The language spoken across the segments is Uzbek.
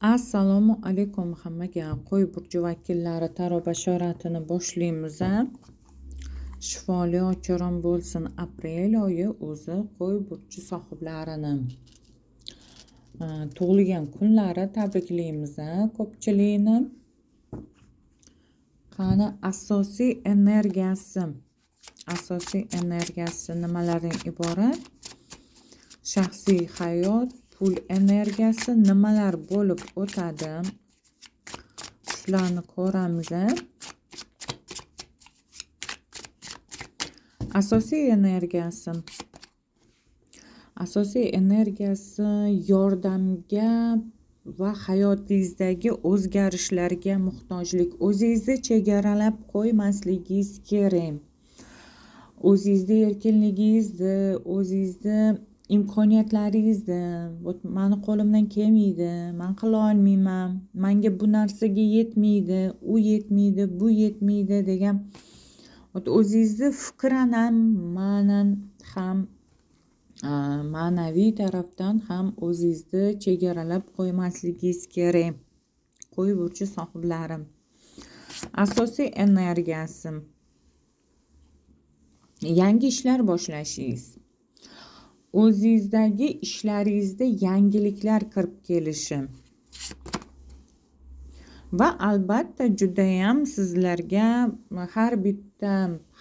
Assalomu alaykum hammaga. Qo'y burji vakillari taro bashoratini boshlaymiz. Shifoli ochiron bo'lsin. Aprel oyi o'zi qo'y burji sohiblarini tug'ilgan kunlari tabriklaymiz ko'pchilikni. Qani asosiy energiyasi nimalardan iborat? Shaxsiy hayot, pul energiyasi nimalar bo'lib o'tadi? Shularni ko'ramiz. Asosiy energiyasi yordamga va hayotingizdagi o'zgarishlarga muhtojlik. O'zingizni chegaralab qo'ymasligingiz kerak. O'zingizni erkinligingizni, o'zingizni imkoniyatlaringizni, mani qo'limdan kelmaydi, men qila olmayman, menga bu narsaga yetmaydi, u yetmaydi, bu yetmaydi degan o'zingizni fikran ham, ma'naviy tarafdan ham o'zingizni chegaralab qo'ymasligingiz kerak. Qo'y burchi sohiblari. Asosiy energiyasi yangi ishlar boshlashingiz. O'zingizdagi ishlaringizda yangiliklar kirib kelishi va albatta judayam sizlarga har bitta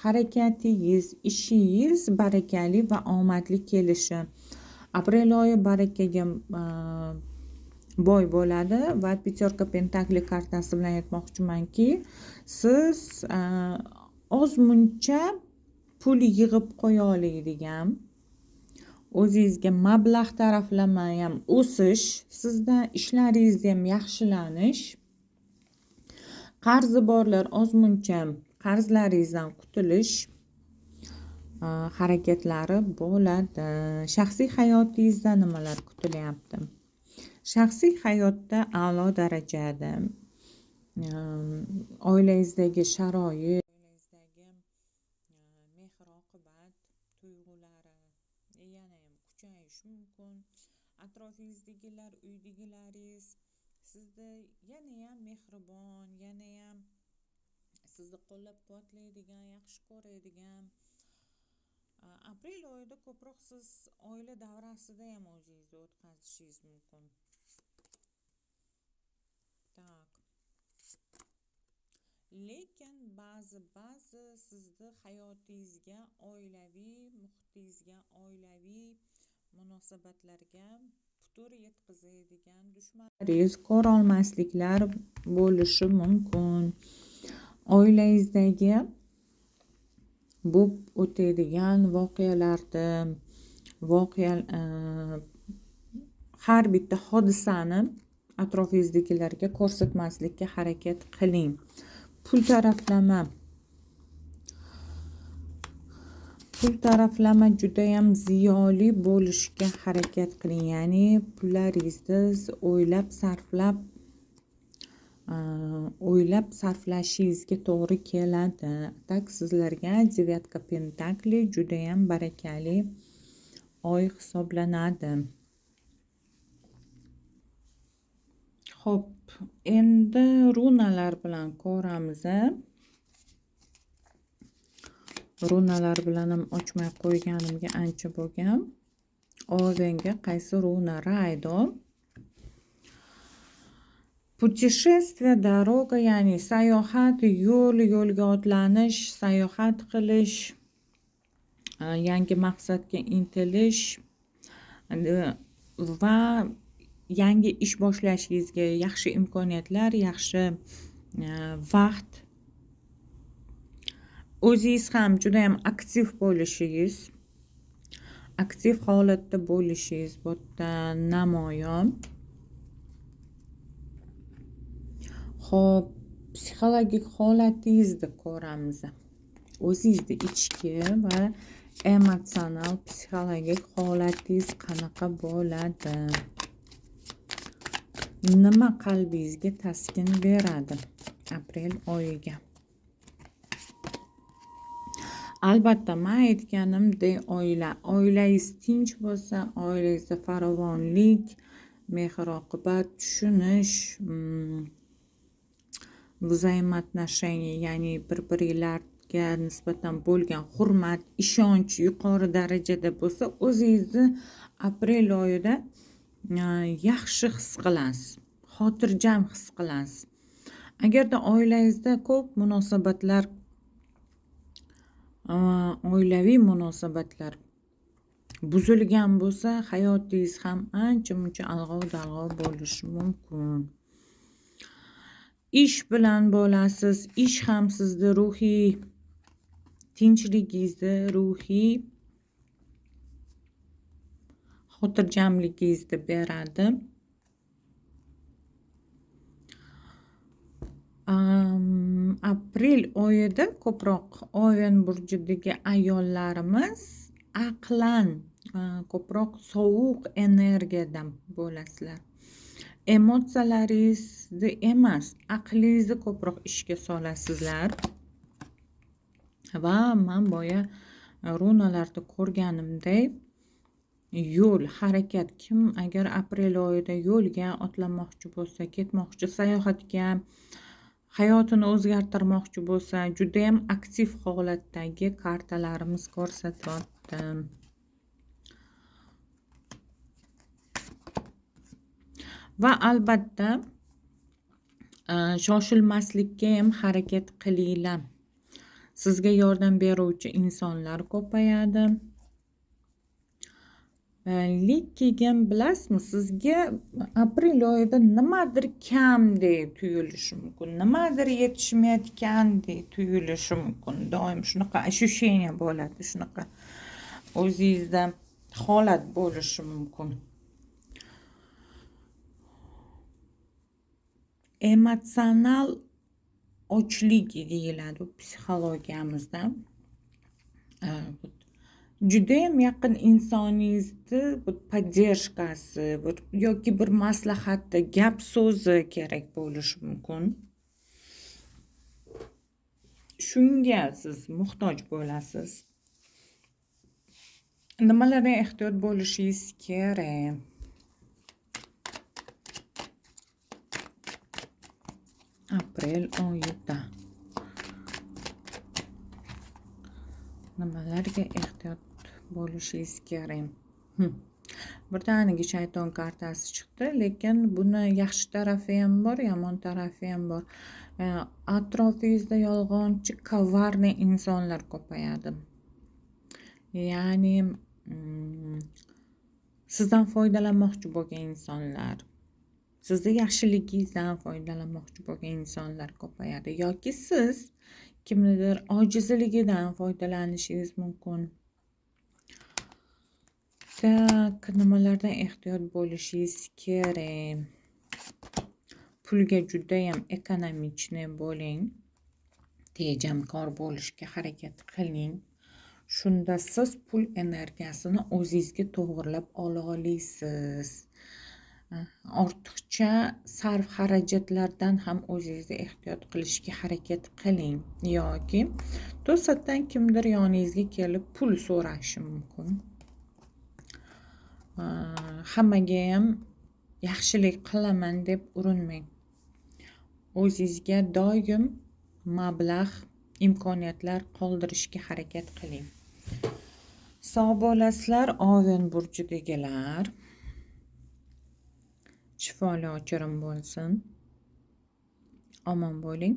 harakatingiz, ishingiz barakali va omadli kelishi. Aprel oyi barakaga boy bo'ladi va Peterka Pentakli kartasi bilan aytmoqchimanki, siz ozmuncha pul yig'ib qo'ya oladigan, o'zingizga mablag' taraflama ham o'sish, sizda ishlaringizda ham yaxshilanish, qarzi borlar ozmuncha qarzlaringizdan qutulish harakatlari bo'ladi. Shaxsiy hayotingizda nimalar kutilyapti? Shaxsiy hayotda a'lo darajada oilangizdagi sharoit, mehr-oqibat tuyg'ulari yana ham kuchayishi mumkin. Atrofingizdagilar, uydagilaringiz sizda yana ham mehribon, yana ham sizni qo'llab-quvvatlaydigan, yaxshi ko'radigan. Aprel oyida ko'proq siz oila davrasida ham o'zingizni o'tkazishingiz mumkin. Lekin ba'zi sizni hayotingizga, oilaviy muhitingizga, oilaviy munosabatlarga putur yetkazadigan dushmanlaringiz, ko'rolmasliklar bo'lishi mumkin. Oilangizdagi bo'lib o'tadigan har bitta hodisani atrofingizdagilarga ko'rsatmaslikka harakat qiling. Pul taraflama judayam ziyoli bo'lishga harakat qiling. Ya'ni pullaringizni o'ylab sarflashingizga to'g'ri keladi. Tak sizlarga Devatka Pentakli judayam barakali oy hisoblanadi. Xo'p, endi runalar bilan ko'ramiz. Runalar bilan ham ochmay qo'yganimga ancha bo'lgan. Oldinga qaysi runa? Raydo. Putешествие, дорога, ya'ni sayohat, yo'lga otlanish, sayohat qilish, yangi maqsadga intilish va yangi ish boshlashingizga yaxshi imkoniyatlar, yaxshi vaqt. O'zingiz ham juda ham aktiv bo'lishingiz, aktiv holatda bo'lishingiz bu yerda namoyon. Xo'p, psixologik holatingizni ko'ramiz. O'zingizni ichki va emotsional psixologik holatingiz qanaqa bo'ladi? Nima qalbingizga taskin beradi aprel oyiga? Albatta, men aytganimdek oilangiz tinch bo'lsa, oilangizda farovonlik, mehr oqibat tushunish, взаимоотношения, ya'ni bir-biringlarga nisbatan bo'lgan hurmat, ishonch yuqori darajada bo'lsa, o'zingizni aprel oyida yaxshi his qilasiz, xotirjam his qilasiz. Agarda oilangizda ko'p munosabatlar, oilaviy munosabatlar buzilgan bo'lsa, hayotingiz ham ancha-muncha alg'ov-dalg'ov bo'lishi mumkin. Ish bilan bo'lasiz, ish ham sizni ruhiy tinchligingizni, ruhiy xotirjamligingizni beradi. Aprel oyida ko'proq Oven burjidagi ayollarimiz aqlan ko'proq sovuq energiyadan bo'lasizlar. Emotsiyalaringizni emas, aqlingizni ko'proq ishga solasizlar. Va men boya runalarda ko'rganimdek, yo'l, harakat, kim agar aprel oyida yo'lga otlanmoqchi bo'lsa, ketmoqchi, sayohatga, hayotini o'zgartirmoqchi bo'lsa, juda ham aktiv holatdagi kartalarimiz ko'rsatyapti. Va albatta shoshilmaslikka ham harakat qilinglar. Sizga yordam beruvchi insonlar ko'payadi. Lekin bilasizmi, sizga aprel oyida nimadir kamdek tuyulishi mumkin, nimadir yetishmayotgandek tuyulishi mumkin. Doim shunaqa ощущение bo'ladi, shunaqa o'zingizda holat bo'lishi mumkin. Emotsional ochlik deyiladi psixologiyamizda. Juda ham yaqin insoningizni поддержкасы yoki bir maslahati, gap so'zi kerak bo'lishi mumkin. Shunga siz muhtoj bo'lasiz. Nimalardan ehtiyot bo'lishingiz kerak? Aprel oyida nimalarga ehtiyot bo'lishingiz kerak? Birdaniga shayton kartasi chiqdi, lekin buni yaxshi tarafi ham bor, yomon tarafi ham bor. Atrofingizda yolg'onchi, коварный insonlar ko'payadi. Ya'ni sizdan foydalanmoqchi bo'lgan insonlar, sizni yaxshiligingizdan foydalanmoqchi bo'lgan insonlar ko'payadi yoki siz kimnidir ojizligidan foydalanishingiz mumkin. Nimalardan ehtiyot bo'lishingiz kerak? Pulga juda ham ekonomichni bo'ling, tejamkor bo'lishga harakat qiling. Shunda siz pul energiyasini o'zingizga to'g'rilab ola olasiz. Ortiqcha sarf xarajatlardan ham o'zingizni ehtiyot qilishga harakat qiling. Yoki to'satdan kimdir yoningizga kelib pul so'rashi mumkin. Hammaga ham yaxshilik qilaman deb urinmang. O'zingizga doim mablag', imkoniyatlar qoldirishga harakat qiling. Sog' bo'lasizlar, Oven burjidagilar. Shifoli ochirim bo'lsin. Omon bo'ling.